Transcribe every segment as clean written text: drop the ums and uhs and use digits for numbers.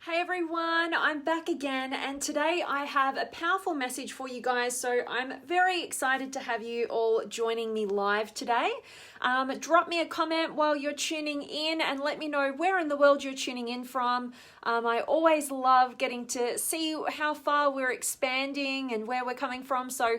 Hey everyone, I'm back again, and today I have a powerful message for you guys. So I'm very excited to have you all joining me live today. Drop me a comment while you're tuning in and let me know where in the world you're tuning in from. I always love getting to see how far we're expanding and where we're coming from. So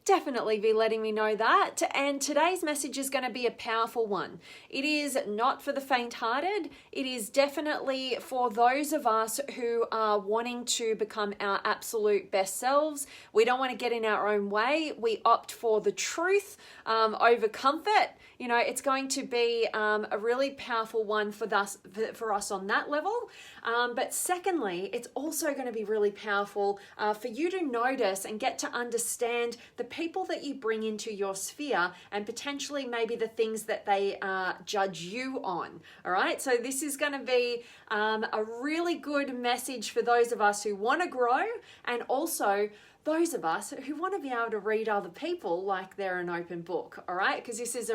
definitely be letting me know that. And today's message is going to be a powerful one. It is not for the faint-hearted. It is definitely for those of us who are wanting to become our absolute best selves. We don't want to get in our own way. We opt for the truth over comfort. You know, it's going to be a really powerful one for us on that level. But secondly, it's also going to be really powerful for you to notice and get to understand the people that you bring into your sphere and potentially maybe the things that they judge you on. All right, so this is going to be a really good message for those of us who want to grow, and also those of us who want to be able to read other people like they're an open book. All right, because this is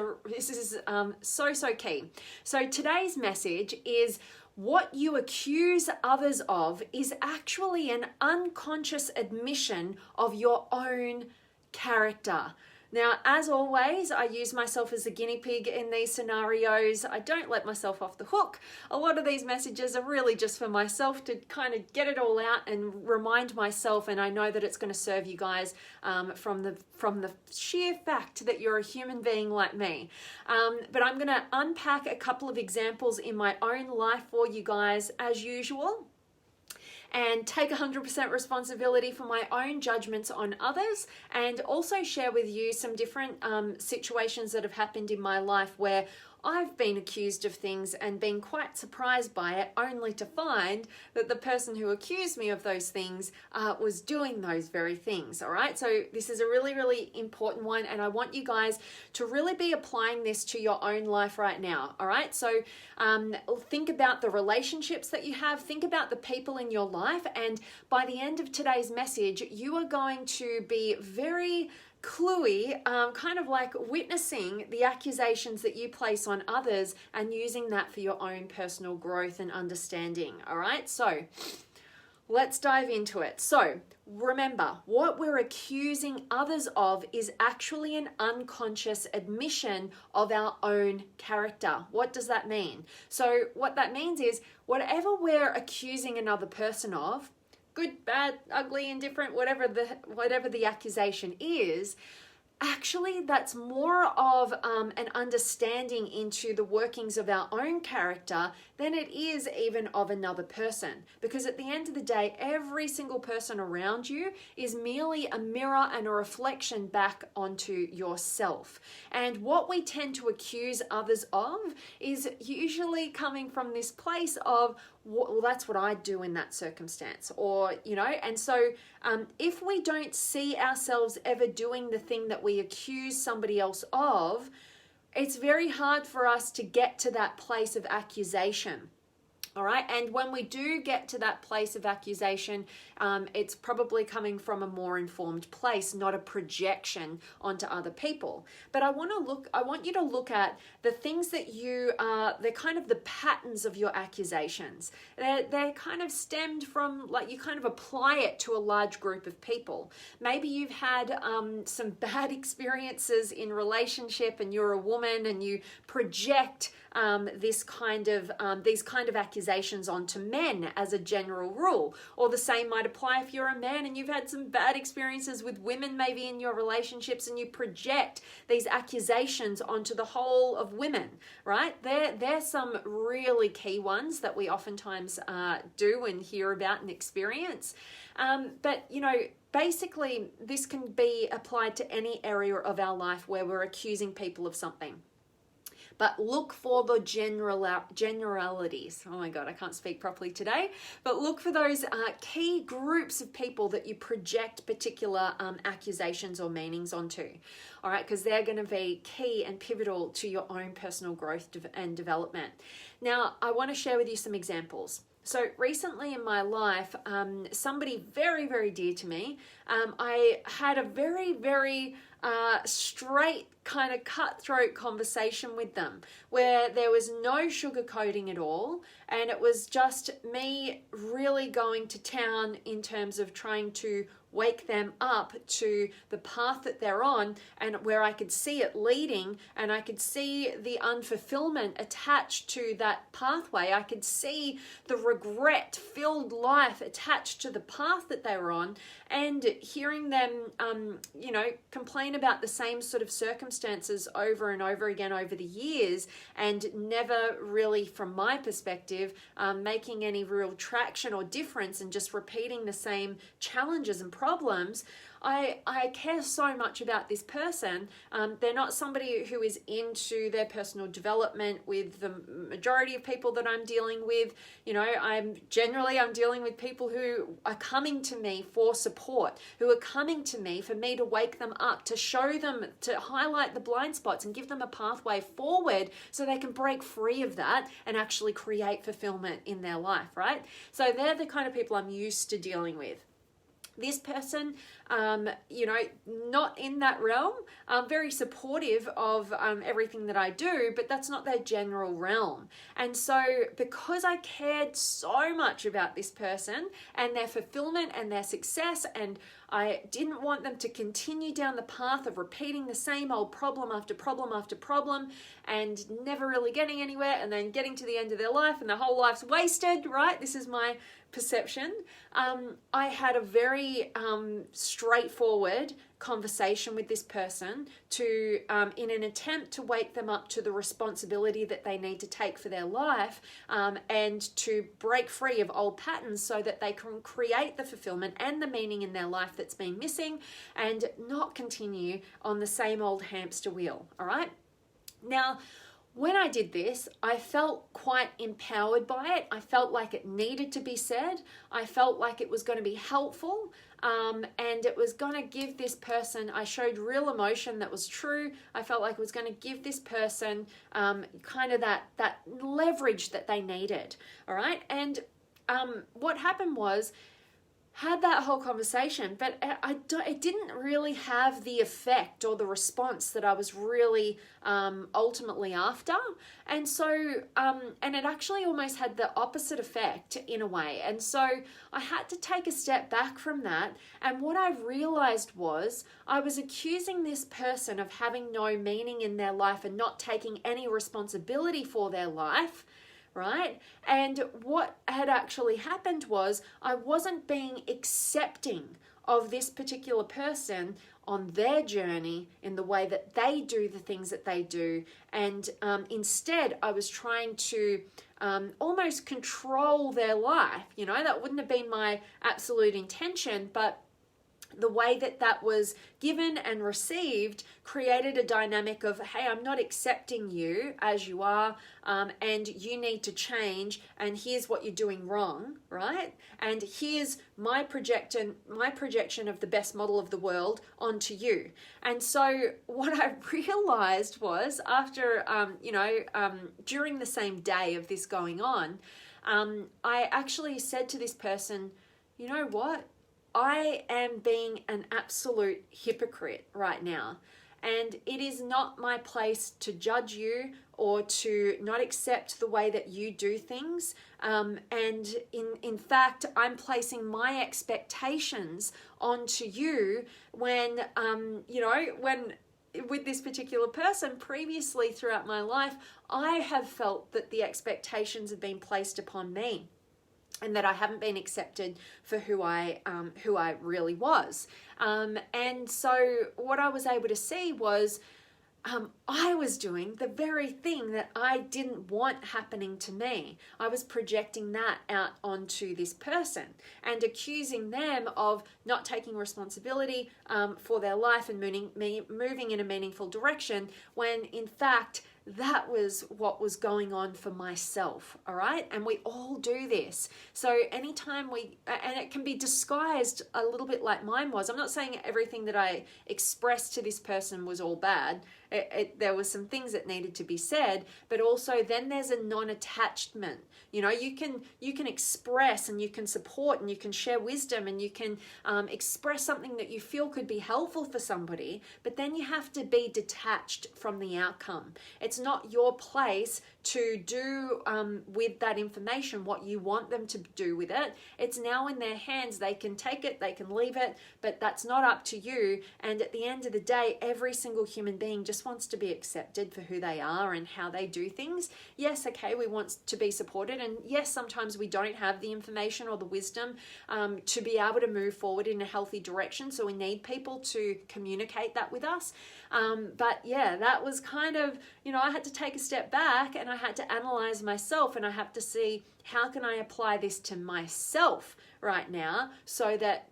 so key. So today's message is: what you accuse others of is actually an unconscious admission of your own character. Now, as always, I use myself as a guinea pig in these scenarios. I don't let myself off the hook. A lot of these messages are really just for myself to kind of get it all out and remind myself, and I know that it's going to serve you guys from the sheer fact that you're a human being like me. But I'm going to unpack a couple of examples in my own life for you guys as usual, and take 100% responsibility for my own judgments on others, and also share with you some different situations that have happened in my life where I've been accused of things and been quite surprised by it, only to find that the person who accused me of those things was doing those very things. All right, so this is a really, really important one, and I want you guys to really be applying this to your own life right now. All right, so think about the relationships that you have, think about the people in your life, and by the end of today's message, you are going to be very cluey, kind of like witnessing the accusations that you place on others and using that for your own personal growth and understanding. All right, so let's dive into it. So remember, what we're accusing others of is actually an unconscious admission of our own character. What does that mean? So what that means is whatever we're accusing another person of, good, bad, ugly, indifferent, whatever the accusation is, actually that's more of an understanding into the workings of our own character than it is even of another person. Because at the end of the day, every single person around you is merely a mirror and a reflection back onto yourself. And what we tend to accuse others of is usually coming from this place of, well, that's what I'd do in that circumstance, or, you know, and so if we don't see ourselves ever doing the thing that we accuse somebody else of, it's very hard for us to get to that place of accusation. All right, and when we do get to that place of accusation, it's probably coming from a more informed place, not a projection onto other people. But I want you to look at the things that they're kind of the patterns of your accusations. They're kind of stemmed from, like, you kind of apply it to a large group of people. Maybe you've had some bad experiences in relationship, and you're a woman, and you project these kind of accusations onto men as a general rule. Or the same might apply if you're a man and you've had some bad experiences with women maybe in your relationships, and you project these accusations onto the whole of women, right? There's some really key ones that we oftentimes do and hear about and experience. But, you know, basically this can be applied to any area of our life where we're accusing people of something. But look for the generalities. Oh my God, I can't speak properly today. But look for those key groups of people that you project particular accusations or meanings onto. All right, because they're going to be key and pivotal to your own personal growth and development. Now, I want to share with you some examples. So recently in my life, somebody very, very dear to me, I had a very, very straight kind of cutthroat conversation with them where there was no sugarcoating at all, and it was just me really going to town in terms of trying to wake them up to the path that they're on, and where I could see it leading, and I could see the unfulfillment attached to that pathway. I could see the regret-filled life attached to the path that they were on, and hearing them, complain about the same sort of circumstances over and over again over the years, and never really, from my perspective, making any real traction or difference, and just repeating the same challenges and problems. I care so much about this person. They're not somebody who is into their personal development with the majority of people that I'm dealing with. I'm dealing with people who are coming to me for support, who are coming to me for me to wake them up, to show them, to highlight the blind spots and give them a pathway forward so they can break free of that and actually create fulfillment in their life, right? So they're the kind of people I'm used to dealing with. This person, not in that realm, very supportive of everything that I do, but that's not their general realm. And so because I cared so much about this person and their fulfillment and their success, and I didn't want them to continue down the path of repeating the same old problem after problem after problem and never really getting anywhere, and then getting to the end of their life and their whole life's wasted, right? This is my perception. I had a very straightforward conversation with this person to in an attempt to wake them up to the responsibility that they need to take for their life, and to break free of old patterns so that they can create the fulfillment and the meaning in their life that's been missing, and not continue on the same old hamster wheel. All right. Now, when I did this, I felt quite empowered by it. I felt like it needed to be said. I felt like it was going to be helpful, and it was going to give this person, I showed real emotion that was true. I felt like it was going to give this person kind of that leverage that they needed. All right. And what happened was, had that whole conversation, but it didn't really have the effect or the response that I was really ultimately after. And so, and it actually almost had the opposite effect in a way. And so I had to take a step back from that. And what I realized was I was accusing this person of having no meaning in their life and not taking any responsibility for their life. Right? And what had actually happened was I wasn't being accepting of this particular person on their journey in the way that they do the things that they do. And instead, I was trying to almost control their life. That wouldn't have been my absolute intention, but the way that was given and received created a dynamic of, hey, I'm not accepting you as you are, and you need to change, and here's what you're doing wrong, right? And here's my projection of the best model of the world onto you. And so what I realized was after, during the same day of this going on, I actually said to this person, you know what? I am being an absolute hypocrite right now, and it is not my place to judge you or to not accept the way that you do things. And in fact, I'm placing my expectations onto you when, when with this particular person previously throughout my life, I have felt that the expectations have been placed upon me, and that I haven't been accepted for who I really was. And so what I was able to see was I was doing the very thing that I didn't want happening to me. I was projecting that out onto this person and accusing them of not taking responsibility for their life and moving in a meaningful direction, when in fact that was what was going on for myself. All right. And we all do this. So anytime and it can be disguised a little bit like mine was. I'm not saying everything that I expressed to this person was all bad. there were some things that needed to be said, but also then there's a non-attachment. You know, you can express and you can support and you can share wisdom and you can express something that you feel could be helpful for somebody, but then you have to be detached from the outcome. It's not your place to do with that information what you want them to do with it. It's now in their hands. They can take it, they can leave it, but that's not up to you. And at the end of the day, every single human being just wants to be accepted for who they are and how they do things. Yes, okay, we want to be supported, and yes, sometimes we don't have the information or the wisdom to be able to move forward in a healthy direction, so we need people to communicate that with us. But yeah, that was kind of, you know, I had to take a step back and I had to analyze myself, and I have to see how can I apply this to myself right now so that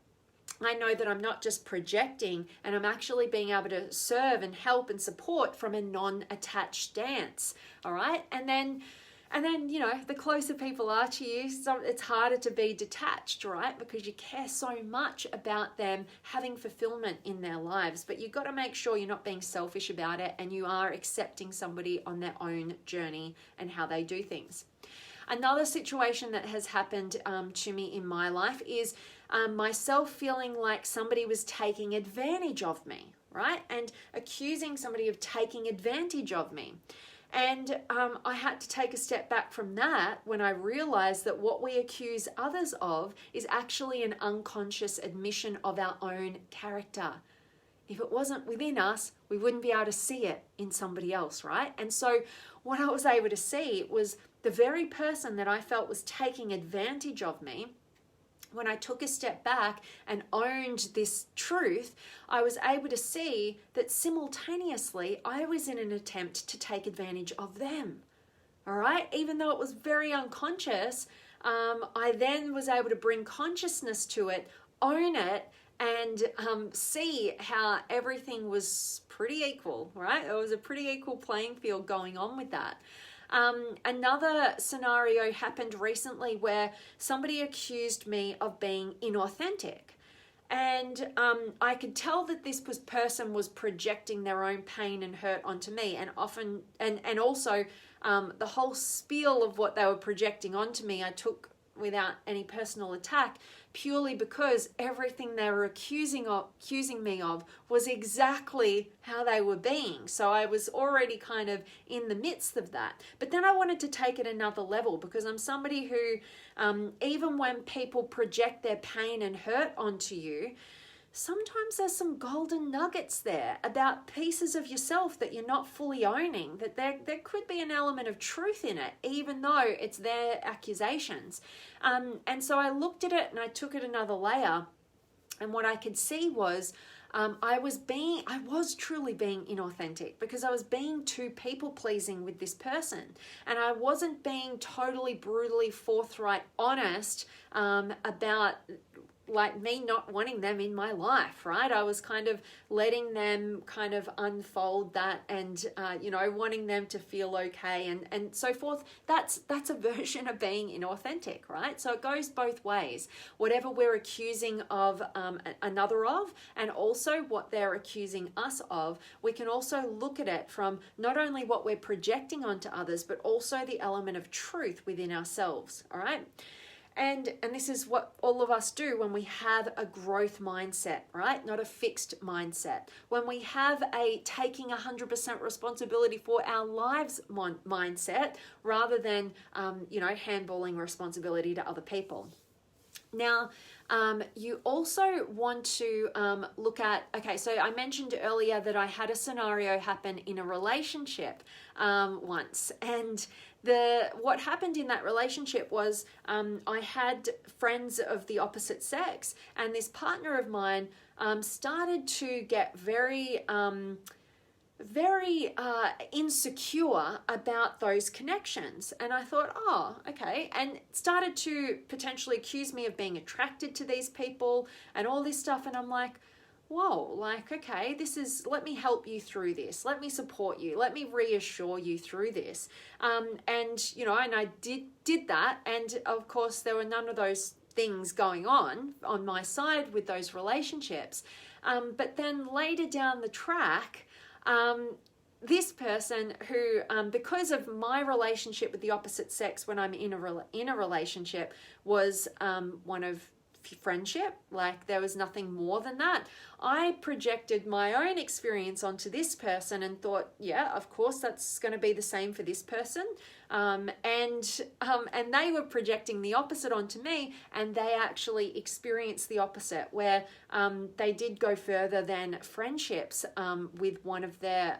I know that I'm not just projecting and I'm actually being able to serve and help and support from a non-attached stance. All right. And then, you know, the closer people are to you, it's harder to be detached, right? Because you care so much about them having fulfillment in their lives. But you've got to make sure you're not being selfish about it and you are accepting somebody on their own journey and how they do things. Another situation that has happened to me in my life is myself feeling like somebody was taking advantage of me, right? And accusing somebody of taking advantage of me. And I had to take a step back from that when I realized that what we accuse others of is actually an unconscious admission of our own character. If it wasn't within us, we wouldn't be able to see it in somebody else, right? And so what I was able to see was the very person that I felt was taking advantage of me. When I took a step back and owned this truth, I was able to see that simultaneously I was in an attempt to take advantage of them. All right? Even though it was very unconscious, I then was able to bring consciousness to it, own it, and see how everything was pretty equal, right? It was a pretty equal playing field going on with that. Another scenario happened recently where somebody accused me of being inauthentic. And I could tell that this person was projecting their own pain and hurt onto me, and often, and also the whole spiel of what they were projecting onto me, I took without any personal attack, purely because everything they were accusing me of was exactly how they were being. So I was already kind of in the midst of that. But then I wanted to take it another level, because I'm somebody who, even when people project their pain and hurt onto you, sometimes there's some golden nuggets there about pieces of yourself that you're not fully owning, that there could be an element of truth in it, even though it's their accusations. And so I looked at it and I took it another layer. And what I could see was I was truly being inauthentic, because I was being too people-pleasing with this person. And I wasn't being totally, brutally, forthright, honest about like me not wanting them in my life, right? I was kind of letting them kind of unfold that and, wanting them to feel okay and so forth. That's a version of being inauthentic, right? So it goes both ways. Whatever we're accusing of another of, and also what they're accusing us of, we can also look at it from not only what we're projecting onto others, but also the element of truth within ourselves, all right? And this is what all of us do when we have a growth mindset, right? Not a fixed mindset. When we have a taking 100% responsibility for our lives mindset, rather than, handballing responsibility to other people. Now, you also want to look at, okay, so I mentioned earlier that I had a scenario happen in a relationship once, and what happened in that relationship was I had friends of the opposite sex, and this partner of mine started to get very insecure about those connections. And I thought, oh, okay. And started to potentially accuse me of being attracted to these people and all this stuff. And I'm like, whoa, like, okay, let me help you through this. Let me support you. Let me reassure you through this. And I did that. And of course, there were none of those things going on my side with those relationships. But then later down the track, this person who, because of my relationship with the opposite sex when I'm in a relationship, was one of friendship, like there was nothing more than that. I projected my own experience onto this person and thought, yeah, of course that's going to be the same for this person, and they were projecting the opposite onto me, and they actually experienced the opposite, where they did go further than friendships with one of their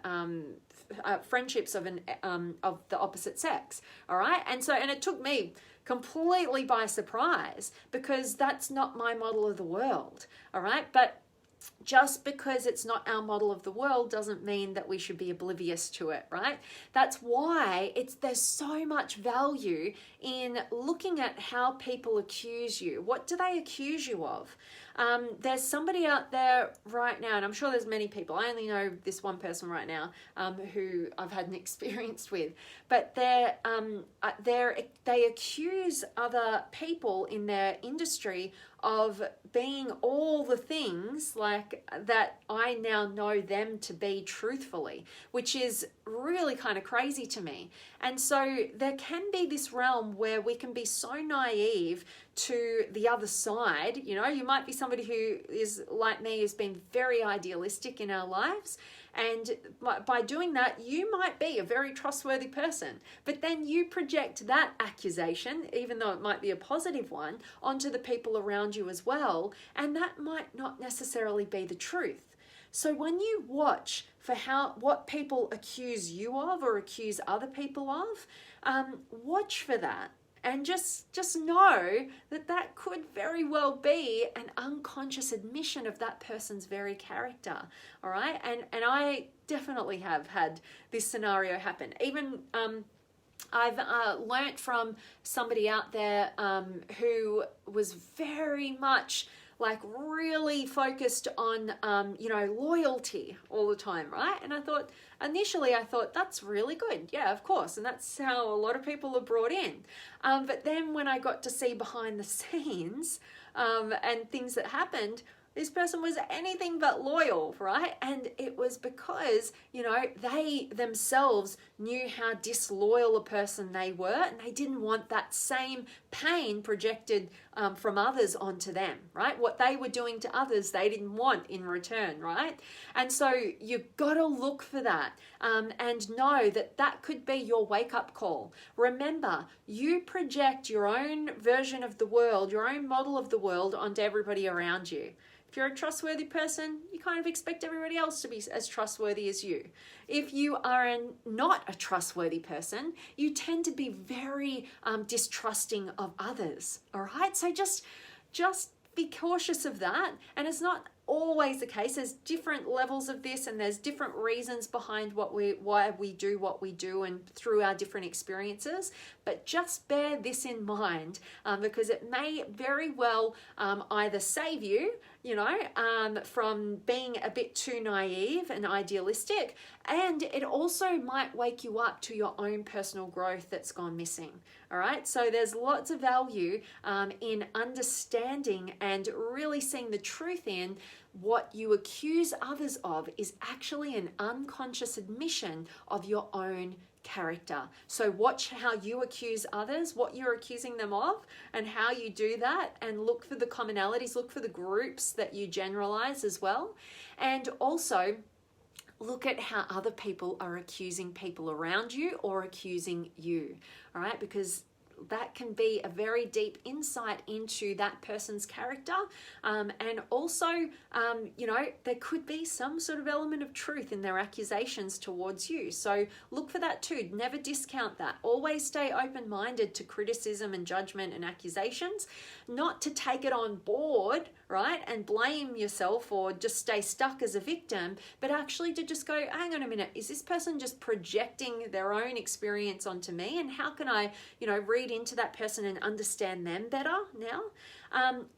friendships of the opposite sex. All right, and it took me completely by surprise, because that's not my model of the world. All right, but just because it's not our model of the world doesn't mean that we should be oblivious to it, right? That's why there's so much value in looking at how people accuse you. What do they accuse you of? There's somebody out there right now, and I'm sure there's many people. I only know this one person right now who I've had an experience with, but they accuse other people in their industry of being all the things like that I now know them to be truthfully, which is really kind of crazy to me. And so there can be this realm where we can be so naive to the other side. You know, you might be somebody who is like me, has been very idealistic in our lives, and by doing that, you might be a very trustworthy person, but then you project that accusation, even though it might be a positive one, onto the people around you as well, and that might not necessarily be the truth. So when you watch for what people accuse you of or accuse other people of, watch for that. And just know that could very well be an unconscious admission of that person's very character, all right? And I definitely have had this scenario happen. Even I've learnt from somebody out there who was very much like really focused on, loyalty all the time, right? And initially I thought, that's really good. Yeah, of course. And that's how a lot of people are brought in. But then when I got to see behind the scenes and things that happened, this person was anything but loyal, right? And it was because, they themselves knew how disloyal a person they were, and they didn't want that same pain projected from others onto them, right? What they were doing to others, they didn't want in return, right? And so you've got to look for that and know that could be your wake-up call. Remember, you project your own version of the world, your own model of the world onto everybody around you. If you're a trustworthy person, you kind of expect everybody else to be as trustworthy as you. If you are not a trustworthy person, you tend to be very distrusting of others, all right? So just be cautious of that. And it's not always the case. There's different levels of this, and there's different reasons behind why we do what we do and through our different experiences. But just bear this in mind because it may very well either save you, from being a bit too naive and idealistic, and it also might wake you up to your own personal growth that's gone missing. All right, so there's lots of value in understanding and really seeing the truth in what you accuse others of is actually an unconscious admission of your own character. So watch how you accuse others, what you're accusing them of, and how you do that, and look for the commonalities, look for the groups that you generalize as well. And also look at how other people are accusing people around you or accusing you, all right? Because that can be a very deep insight into that person's character. And also, there could be some sort of element of truth in their accusations towards you. So look for that too. Never discount that. Always stay open-minded to criticism and judgment and accusations, not to take it on board, right, and blame yourself or just stay stuck as a victim, but actually to just go, hang on a minute, is this person just projecting their own experience onto me? And how can I, read into that person and understand them better now?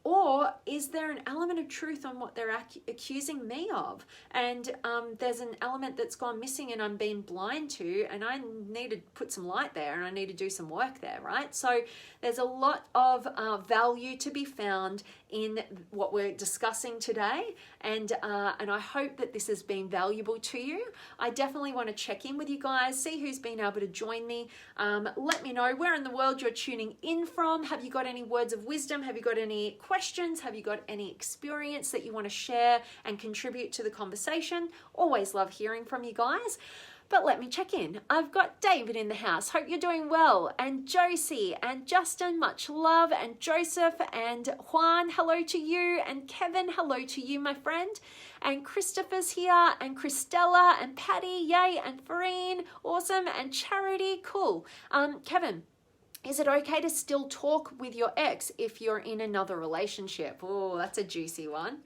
Or is there an element of truth on what they're accusing me of? And there's an element that's gone missing and I'm being blind to, and I need to put some light there and I need to do some work there, right? So there's a lot of value to be found in what we're discussing today, and I hope that this has been valuable to you. I definitely want to check in with you guys, see who's been able to join me. Let me know where in the world you're tuning in from. Have you got any words of wisdom? Have you got any questions? Have you got any experience that you want to share and contribute to the conversation? Always love hearing from you guys. But let me check in. I've got David in the house. Hope you're doing well. And Josie and Justin, much love. And Joseph and Juan, hello to you. And Kevin, hello to you, my friend. And Christopher's here. And Christella and Patty, yay. And Farine, awesome. And Charity, cool. Kevin, is it okay to still talk with your ex if you're in another relationship? Oh, that's a juicy one.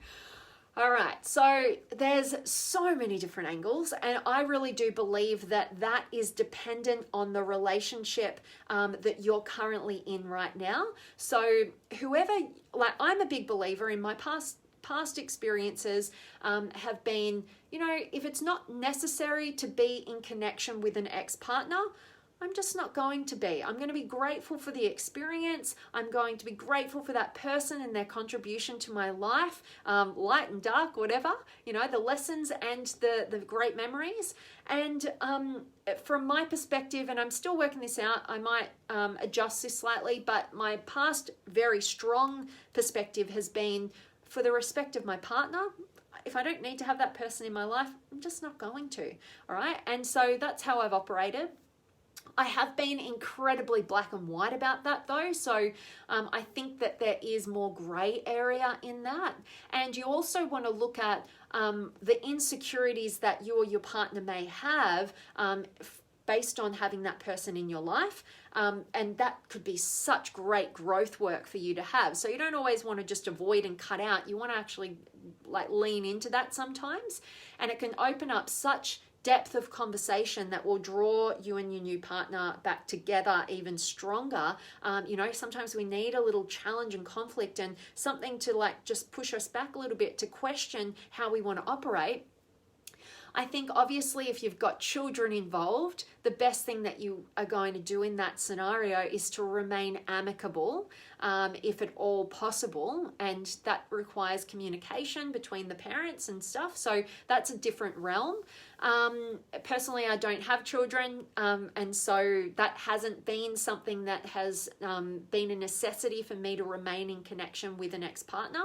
All right, so there's so many different angles, and I really do believe that that is dependent on the relationship that you're currently in right now. So whoever, like, I'm a big believer in my past experiences have been, you know, if it's not necessary to be in connection with an ex-partner, I'm just not going to be. I'm going to be grateful for the experience. I'm going to be grateful for that person and their contribution to my life, light and dark, whatever, you know, the lessons and the great memories. And from my perspective, and I'm still working this out, I might adjust this slightly, but my past very strong perspective has been for the respect of my partner. If I don't need to have that person in my life, I'm just not going to, all right? And so that's how I've operated. I have been incredibly black and white about that though, so I think that there is more grey area in that. And you also want to look at the insecurities that you or your partner may have based on having that person in your life, and that could be such great growth work for you to have. So you don't always want to just avoid and cut out. You want to actually like lean into that sometimes, and it can open up such depth of conversation that will draw you and your new partner back together even stronger. You know, sometimes we need a little challenge and conflict and something to like just push us back a little bit to question how we want to operate. I think obviously if you've got children involved, the best thing that you are going to do in that scenario is to remain amicable, if at all possible, and that requires communication between the parents and stuff, so that's a different realm. Personally, I don't have children, and so that hasn't been something that has been a necessity for me to remain in connection with an ex-partner.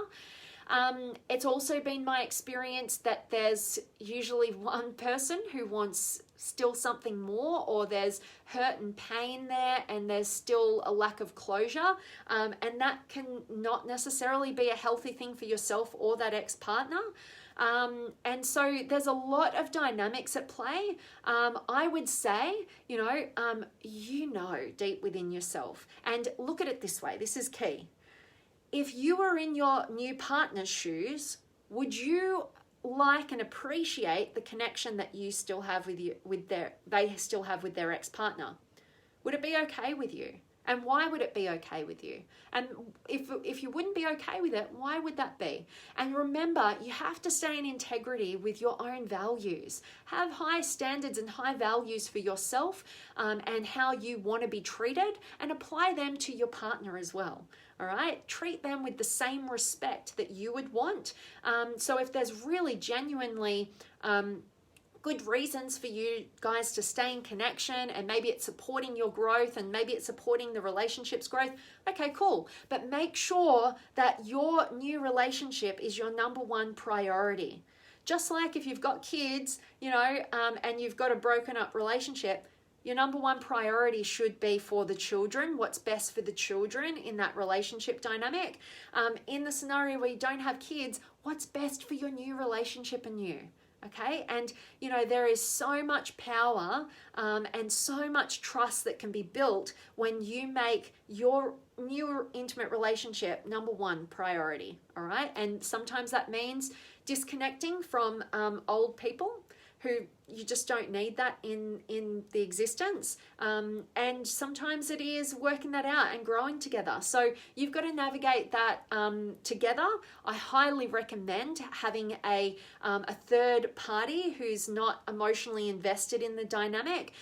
It's also been my experience that there's usually one person who wants still something more, or there's hurt and pain there and there's still a lack of closure, and that can not necessarily be a healthy thing for yourself or that ex-partner. And so there's a lot of dynamics at play. I would say, you know deep within yourself, and look at it this way, this is key. If you were in your new partner's shoes, would you like and appreciate the connection that you still have they still have with their ex-partner? Would it be okay with you? And why would it be okay with you? And if you wouldn't be okay with it, why would that be? And remember, you have to stay in integrity with your own values. Have high standards and high values for yourself, and how you want to be treated, and apply them to your partner as well. All right, treat them with the same respect that you would want. So if there's really genuinely good reasons for you guys to stay in connection, and maybe it's supporting your growth and maybe it's supporting the relationship's growth, okay, cool. But make sure that your new relationship is your number one priority. Just like if you've got kids, and you've got a broken up relationship, your number one priority should be for the children, what's best for the children in that relationship dynamic. In the scenario where you don't have kids, what's best for your new relationship and you? Okay, and there is so much power and so much trust that can be built when you make your new intimate relationship number one priority. All right, and sometimes that means disconnecting from old people who you just don't need that in the existence. And sometimes it is working that out and growing together. So you've got to navigate that together. I highly recommend having a third party who's not emotionally invested in the dynamic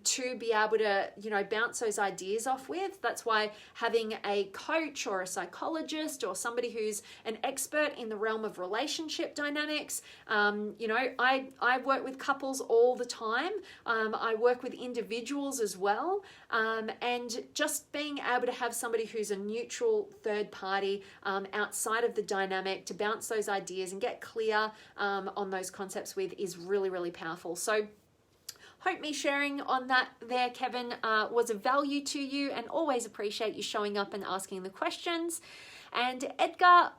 to be able to, you know, bounce those ideas off with. That's why having a coach or a psychologist or somebody who's an expert in the realm of relationship dynamics, you know, I work with couples all the time. I work with individuals as well. And just being able to have somebody who's a neutral third party outside of the dynamic to bounce those ideas and get clear on those concepts with is really, really powerful. So hope me sharing on that there, Kevin, was of value to you, and always appreciate you showing up and asking the questions. And Edgar,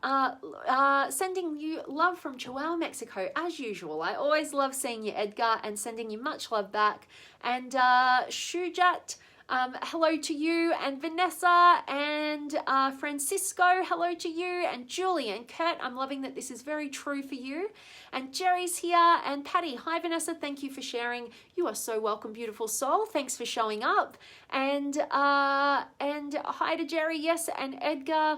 sending you love from Chihuahua, Mexico, as usual. I always love seeing you, Edgar, and sending you much love back. And Shujat, hello to you, and Vanessa and Francisco, hello to you, and Julie and Kurt, I'm loving that this is very true for you. And Jerry's here, and Patty, hi Vanessa, thank you for sharing. You are so welcome, beautiful soul. Thanks for showing up. And hi to Jerry, yes, and Edgar.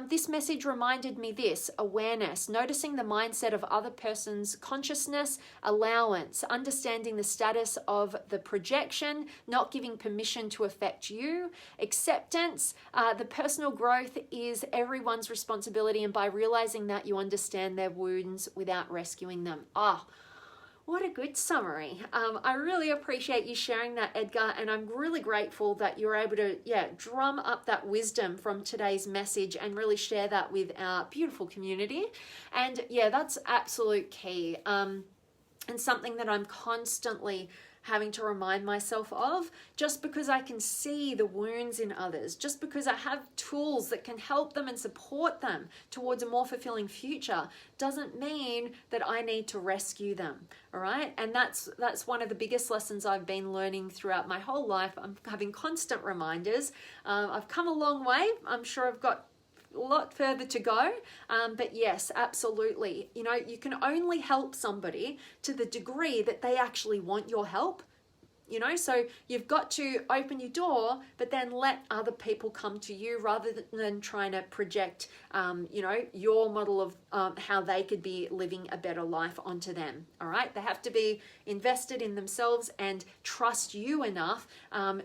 This message reminded me this: awareness, noticing the mindset of other person's consciousness, allowance, understanding the status of the projection, not giving permission to affect you, acceptance. The personal growth is everyone's responsibility, and by realizing that, you understand their wounds without rescuing them. What a good summary. I really appreciate you sharing that, Edgar, and I'm really grateful that you're able to, drum up that wisdom from today's message and really share that with our beautiful community. And that's absolute key, and something that I'm constantly having to remind myself of. Just because I can see the wounds in others, just because I have tools that can help them and support them towards a more fulfilling future, doesn't mean that I need to rescue them. All right, and that's one of the biggest lessons I've been learning throughout my whole life. I'm having constant reminders. I've come a long way. I'm sure I've got a lot further to go, but yes, absolutely. You know, you can only help somebody to the degree that they actually want your help. You know, so you've got to open your door, but then let other people come to you rather than trying to project, your model of how they could be living a better life onto them. All right, they have to be invested in themselves and trust you enough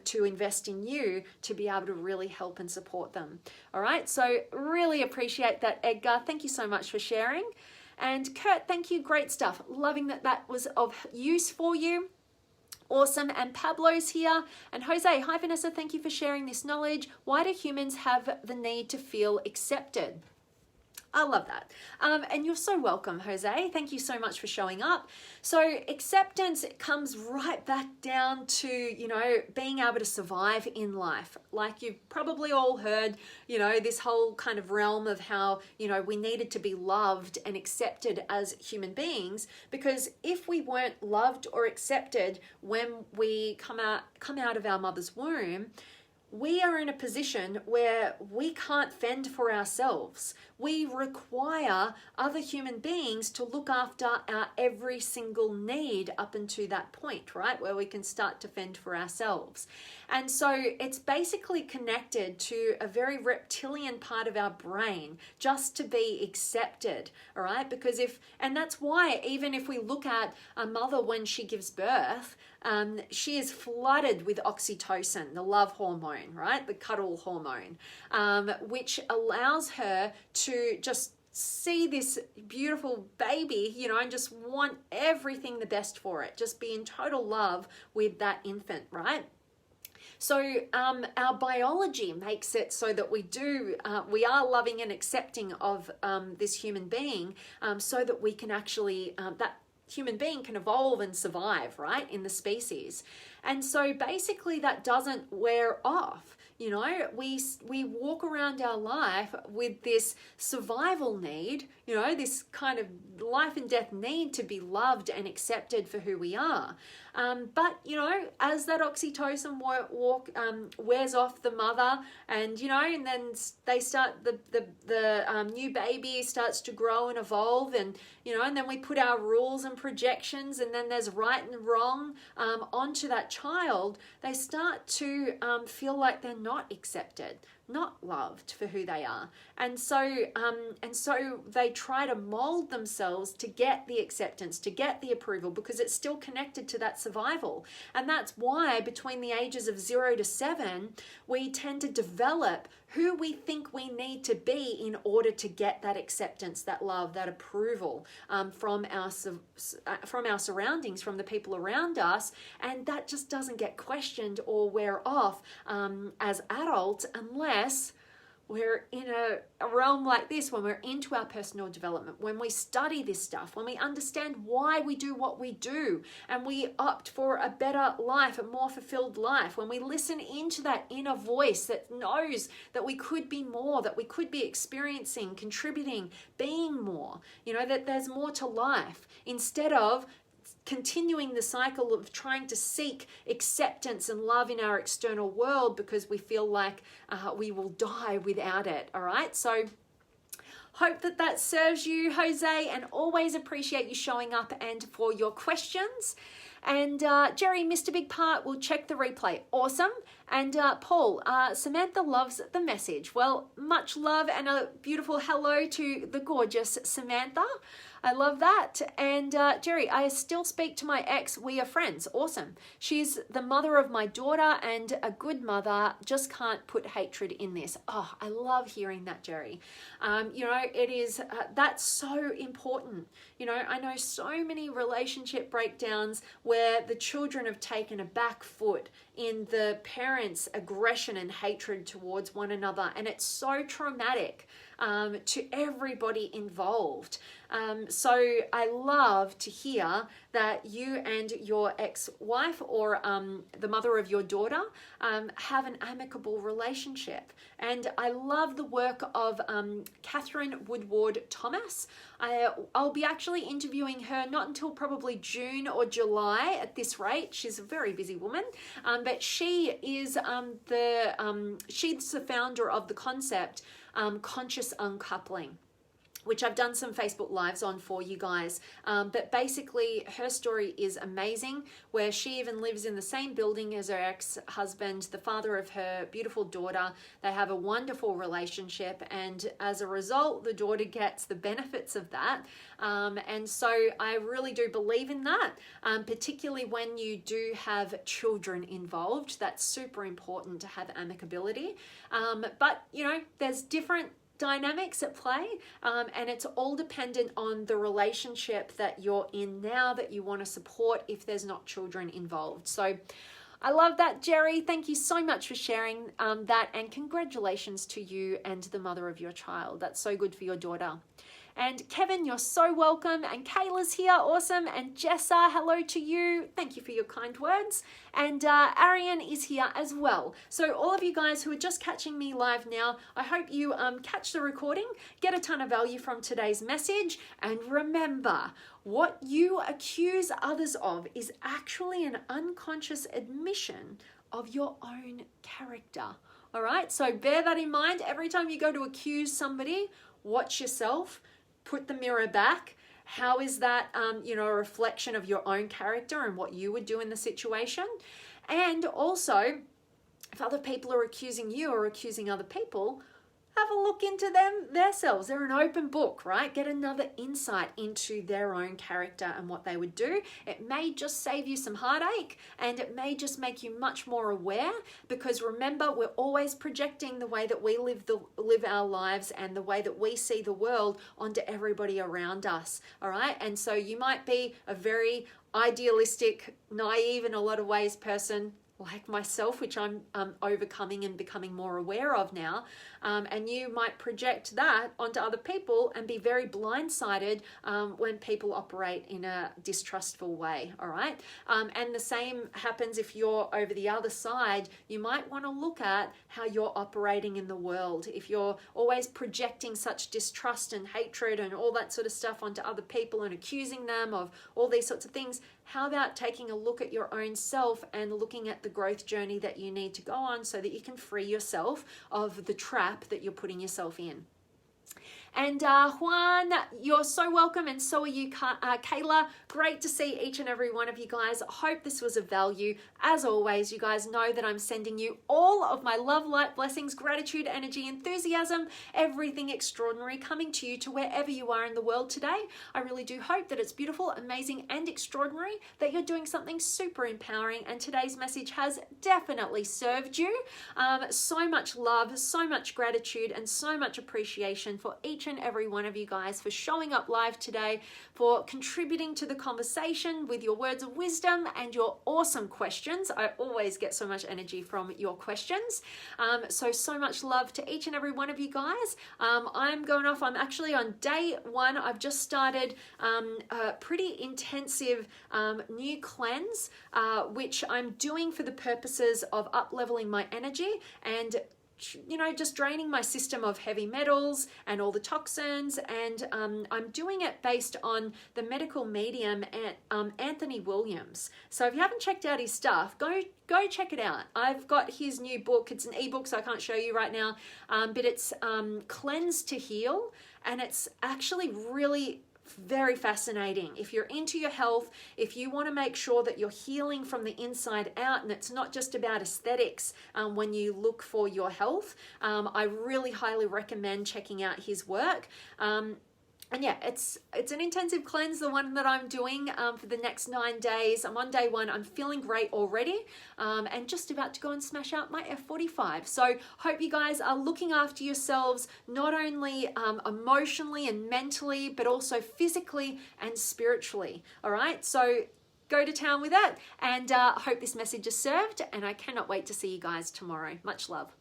to invest in you to be able to really help and support them. All right, so really appreciate that, Edgar. Thank you so much for sharing. And Kurt, thank you. Great stuff. Loving that was of use for you. Awesome. And Pablo's here. And Jose, hi Vanessa, thank you for sharing this knowledge. Why do humans have the need to feel accepted? I love that. And you're so welcome, Jose. Thank you so much for showing up. So acceptance comes right back down to, being able to survive in life. Like you've probably all heard, this whole kind of realm of how, we needed to be loved and accepted as human beings, because if we weren't loved or accepted when we come out of our mother's womb, we are in a position where we can't fend for ourselves. We require other human beings to look after our every single need up until that point, right? Where we can start to fend for ourselves. And so it's basically connected to a very reptilian part of our brain just to be accepted, all right? Because and that's why even if we look at a mother when she gives birth, she is flooded with oxytocin, the love hormone, right? The cuddle hormone, which allows her to just see this beautiful baby, and just want everything the best for it. Just be in total love with that infant, right? So our biology makes it so that we are loving and accepting of this human being, so that we can actually, that human being can evolve and survive, right, in the species. And so basically that doesn't wear off. You know, we walk around our life with this survival need, you know, this kind of life and death need to be loved and accepted for who we are. But, you know, as that oxytocin wears off the mother, and, you know, and then they start, the new baby starts to grow and evolve, and, you know, and then we put our rules and projections, and then there's right and wrong onto that child. They start to feel like they're not accepted, not loved for who they are, and so they try to mold themselves to get the acceptance, to get the approval, because it's still connected to that survival. And that's why between the ages of 0 to 7, we tend to develop who we think we need to be in order to get that acceptance, that love, that approval from our surroundings, from the people around us. And that just doesn't get questioned or wear off as adults, unless we're in a realm like this, when we're into our personal development, when we study this stuff, when we understand why we do what we do, and we opt for a better life, a more fulfilled life, when we listen into that inner voice that knows that we could be more, that we could be experiencing, contributing, being more, you know, that there's more to life, instead of continuing the cycle of trying to seek acceptance and love in our external world because we feel like we will die without it. All right, so hope that serves you, Jose, and always appreciate you showing up and for your questions. And Jerry missed a big part. We'll check the replay. Awesome. And Paul, Samantha loves the message. Well, much love and a beautiful hello to the gorgeous Samantha. I love that. And Jerry, I still speak to my ex. We are friends. Awesome. She's the mother of my daughter and a good mother. Just can't put hatred in this. Oh, I love hearing that, Jerry. You know, it is, that's so important. You know, I know so many relationship breakdowns where the children have taken a back foot in the parents' aggression and hatred towards one another. And it's so traumatic to everybody involved. So I love to hear that you and your ex-wife or the mother of your daughter have an amicable relationship. And I love the work of Catherine Woodward Thomas. I'll be actually interviewing her not until probably June or July at this rate. She's a very busy woman, but she is she's the founder of the concept conscious uncoupling, which I've done some Facebook Lives on for you guys. But basically, her story is amazing, where she even lives in the same building as her ex-husband, the father of her beautiful daughter. They have a wonderful relationship, and as a result, the daughter gets the benefits of that. And so I really do believe in that, particularly when you do have children involved. That's super important to have amicability. But, you know, there's different dynamics at play, and it's all dependent on the relationship that you're in now that you want to support if there's not children involved. So I love that, Jerry. Thank you so much for sharing that, and congratulations to you and the mother of your child. That's so good for your daughter. And Kevin, you're so welcome. And Kayla's here, awesome. And Jessa, hello to you. Thank you for your kind words. And Arian is here as well. So all of you guys who are just catching me live now, I hope you catch the recording, get a ton of value from today's message. And remember, what you accuse others of is actually an unconscious admission of your own character. All right, so bear that in mind. Every time you go to accuse somebody, watch yourself. Put the mirror back. How is that, you know, a reflection of your own character and what you would do in the situation? And also, if other people are accusing you or accusing other people, have a look into themselves. They're an open book, right? Get another insight into their own character and what they would do. It may just save you some heartache, and it may just make you much more aware, because remember, we're always projecting the way that we live our lives and the way that we see the world onto everybody around us, all right? And so you might be a very idealistic, naive in a lot of ways person. like myself, which I'm overcoming and becoming more aware of now. And you might project that onto other people and be very blindsided when people operate in a distrustful way, all right? And the same happens if you're over the other side. You might want to look at how you're operating in the world. If you're always projecting such distrust and hatred and all that sort of stuff onto other people and accusing them of all these sorts of things, how about taking a look at your own self and looking at the growth journey that you need to go on so that you can free yourself of the trap that you're putting yourself in? And Juan, you're so welcome, and so are you, Kayla. Great to see each and every one of you guys. Hope this was of value. As always, you guys know that I'm sending you all of my love, light, blessings, gratitude, energy, enthusiasm, everything extraordinary coming to you to wherever you are in the world today. I really do hope that it's beautiful, amazing, and extraordinary, that you're doing something super empowering, and today's message has definitely served you. So much love, so much gratitude, and so much appreciation for each and every one of you guys for showing up live today, for contributing to the conversation with your words of wisdom and your awesome questions. I always get so much energy from your questions. So much love to each and every one of you guys. I'm going off. I'm actually on day 1. I've just started a pretty intensive new cleanse, which I'm doing for the purposes of up-leveling my energy and just draining my system of heavy metals and all the toxins. And I'm doing it based on the medical medium Anthony Williams. So if you haven't checked out his stuff, go check it out. I've got his new book. It's an ebook, so I can't show you right now, but it's Cleanse to Heal, and it's actually really very fascinating. If you're into your health, if you want to make sure that you're healing from the inside out and it's not just about aesthetics when you look for your health, I really highly recommend checking out his work. And yeah, it's an intensive cleanse, the one that I'm doing for the next 9 days. I'm on day 1. I'm feeling great already, and just about to go and smash out my F45. So hope you guys are looking after yourselves, not only emotionally and mentally, but also physically and spiritually. All right, so go to town with that, and hope this message is served, and I cannot wait to see you guys tomorrow. Much love.